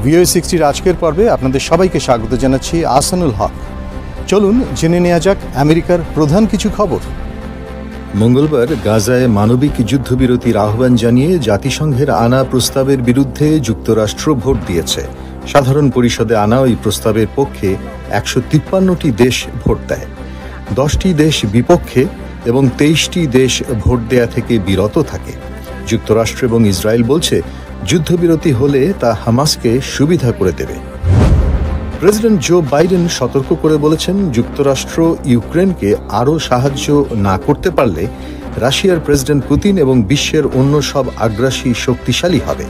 VOE60 আজকের পর্বে আপনাদের সবাইকে স্বাগত জানাচ্ছি। আহসানুল হক। চলুন জেনে নেওয়া যাক আমেরিকার প্রধান কিছু খবর। মঙ্গলবার গাজায় মানবিক যুদ্ধবিরতির আহ্বান জানিয়ে জাতিসংঘের আনা প্রস্তাবের বিরুদ্ধে যুক্তরাষ্ট্র ভোট দিয়েছে। সাধারণ পরিষদে আনা ওই প্রস্তাবের পক্ষে 153টি দেশ ভোট দেয়। 10টি দেশ বিপক্ষে এবং 23টি দেশ ভোট দেয়া থেকে বিরত থাকে। যুক্তরাষ্ট্র এবং ইসরায়েল বলছে, যুদ্ধবিরতি হলে তা হামাসকে সুবিধা করে দেবে। প্রেসিডেন্ট জো বাইডেন সতর্ক করে বলেছেন, যুক্তরাষ্ট্র ইউক্রেনকে আরও সাহায্য না করতে পারলে রাশিয়ার প্রেসিডেন্ট পুতিন এবং বিশ্বের অন্য সব আগ্রাসী শক্তিশালী হবে।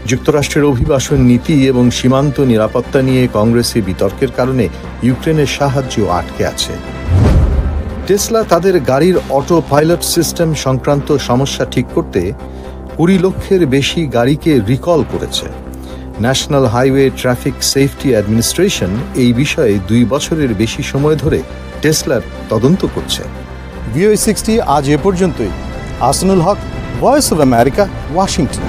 যুক্তরাষ্ট্রের অভিবাসন নীতি এবং সীমান্ত নিরাপত্তা নিয়ে কংগ্রেসে বিতর্কের কারণে ইউক্রেনের সাহায্য আটকে আছে। টেসলা তাদের গাড়ির অটো পাইলট সিস্টেম সংক্রান্ত সমস্যা ঠিক করতে 20 লক্ষের বেশি গাড়িকে রিকল করেছে। National highway traffic safety administration এই বিষয়ে 2 বছরের বেশি সময় ধরে টেসলার তদন্ত করছে। VOE60 আজ এ পর্যন্তই। আহসানুল হক, ভয়েস অব আমেরিকা, ওয়াশিংটন।